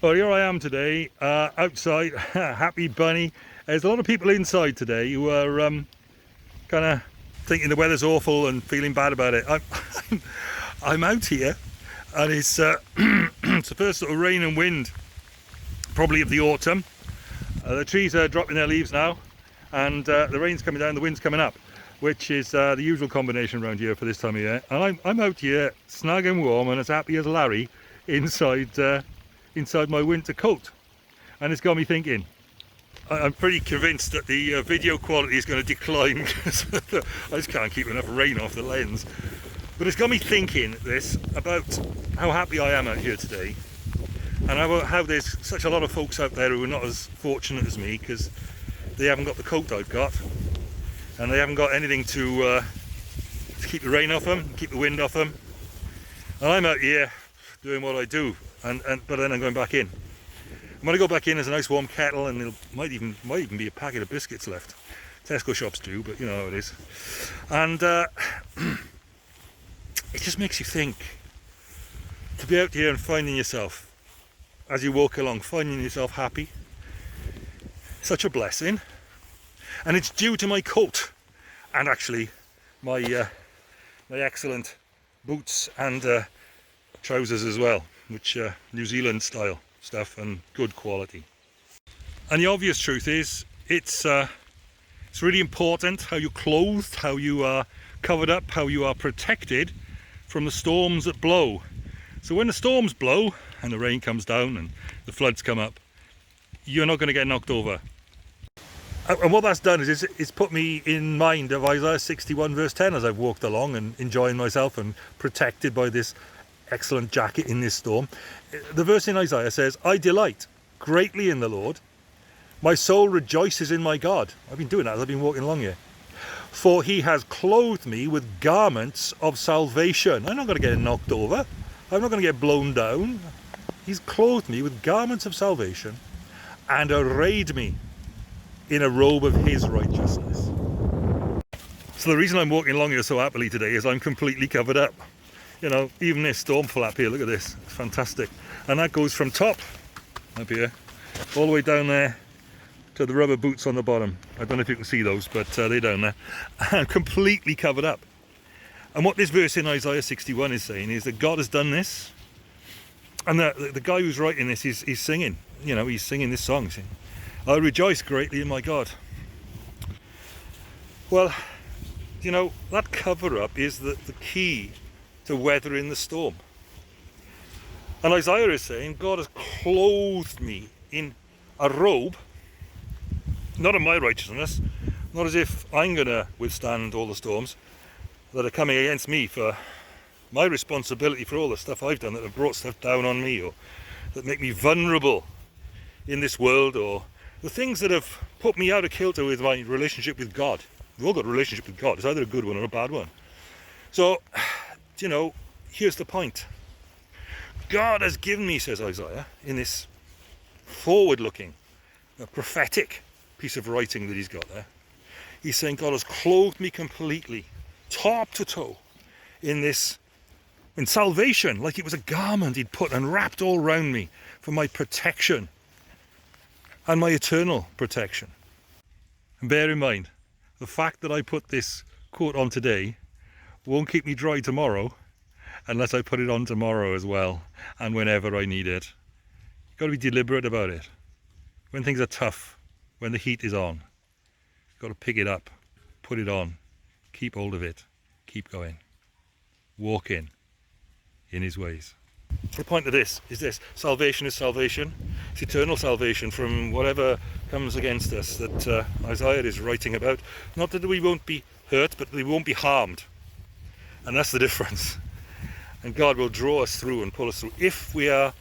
Well, here I am today, outside, happy bunny. There's a lot of people inside today who are kind of thinking the weather's awful and feeling bad about it. I'm out here, and it's, it's the first sort of rain and wind, probably of the autumn. The trees are dropping their leaves now, and the rain's coming down, the wind's coming up, which is the usual combination around here for this time of year. And I'm out here, snug and warm, and as happy as Larry inside my winter coat. And it's got me thinking, I'm pretty convinced that the video quality is going to decline because I just can't keep enough rain off the lens. But it's got me thinking about how happy I am out here today, and how there's such a lot of folks out there who are not as fortunate as me because they haven't got the coat I've got, and they haven't got anything to keep the rain off them, keep the wind off them. And I'm out here doing what I do, but then I'm going back in. I'm going to go back in. There's a nice warm kettle, and there might even be a packet of biscuits left. Tesco shops do, but you know how it is. And it just makes you think, to be out here and finding yourself, as you walk along, finding yourself happy. Such a blessing. And it's due to my coat, and actually my excellent boots and trousers as well, which New Zealand style stuff and good quality. And the obvious truth is, it's really important how you're clothed, how you are covered up, how you are protected from the storms that blow. So when the storms blow and the rain comes down and the floods come up, you're not going to get knocked over. And what that's done is it's put me in mind of Isaiah 61 verse 10 as I've walked along and enjoying myself and protected by this excellent jacket in this storm. The verse in Isaiah says, "I delight greatly in the Lord. My soul rejoices in my God." I've been doing that as I've been walking along here. "For he has clothed me with garments of salvation." I'm not going to get knocked over. I'm not going to get blown down. He's clothed me with garments of salvation and arrayed me in a robe of his righteousness. So the reason I'm walking along here so happily today is I'm completely covered up. You know, even this storm flap here, look at this, it's fantastic. And that goes from top, up here, all the way down there to the rubber boots on the bottom. I don't know if you can see those, but they're down there. I'm completely covered up. And what this verse in Isaiah 61 is saying is that God has done this. And the guy who's writing this is singing, you know, he's singing this song, saying, "I rejoice greatly in my God." Well, you know, that cover-up is the key to weathering the storm. And Isaiah is saying, God has clothed me in a robe, not of my righteousness, not as if I'm going to withstand all the storms that are coming against me for my responsibility for all the stuff I've done that have brought stuff down on me, or that make me vulnerable in this world, or the things that have put me out of kilter with my relationship with God. We've all got a relationship with God. It's either a good one or a bad one. So, you know, here's the point. God has given me, says Isaiah, in this forward-looking, prophetic piece of writing that he's got there. He's saying God has clothed me completely, top to toe, in salvation, like it was a garment he'd put and wrapped all around me for my protection and my eternal protection. And bear in mind, the fact that I put this coat on today won't keep me dry tomorrow unless I put it on tomorrow as well, and whenever I need it. You've got to be deliberate about it. When things are tough, when the heat is on, you've got to pick it up, put it on, keep hold of it, keep going. Walk in his ways. The point of this is this: salvation is salvation. It's eternal salvation from whatever comes against us that Isaiah is writing about. Not that we won't be hurt, but we won't be harmed. And that's the difference. And God will draw us through and pull us through if we are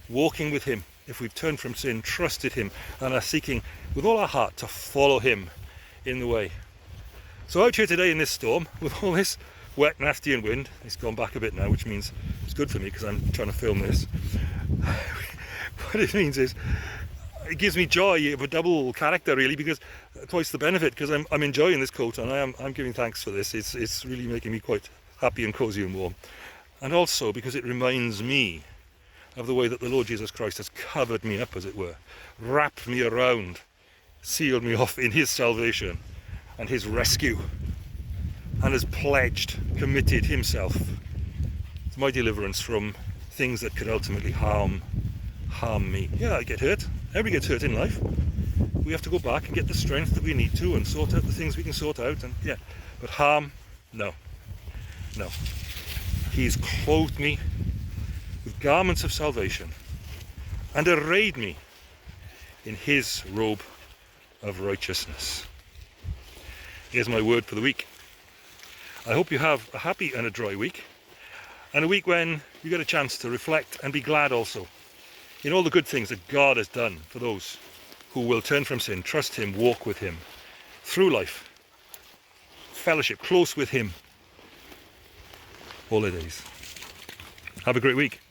walking with him, if we've turned from sin, trusted him, and are seeking with all our heart to follow him in the way. So out here today in this storm, with all this wet, nasty and wind, it's gone back a bit now, which means it's good for me because I'm trying to film this. What it means is, it gives me joy of a double character really, because twice the benefit, because I'm enjoying this coat and I'm giving thanks for this. It's really making me quite happy and cozy and warm. And also because it reminds me of the way that the Lord Jesus Christ has covered me up, as it were, wrapped me around, sealed me off in his salvation and his rescue, and has pledged, committed himself to my deliverance from things that could ultimately harm me. Yeah, I get hurt. Everybody gets hurt in life. We have to go back and get the strength that we need to and sort out the things we can sort out, and yeah, but harm, no. He's clothed me with garments of salvation and arrayed me in his robe of righteousness. Here's my word for the week. I hope you have a happy and a dry week, and a week when you get a chance to reflect and be glad also in all the good things that God has done for those who will turn from sin, trust him, walk with him through life, fellowship close with him all their days. Have a great week.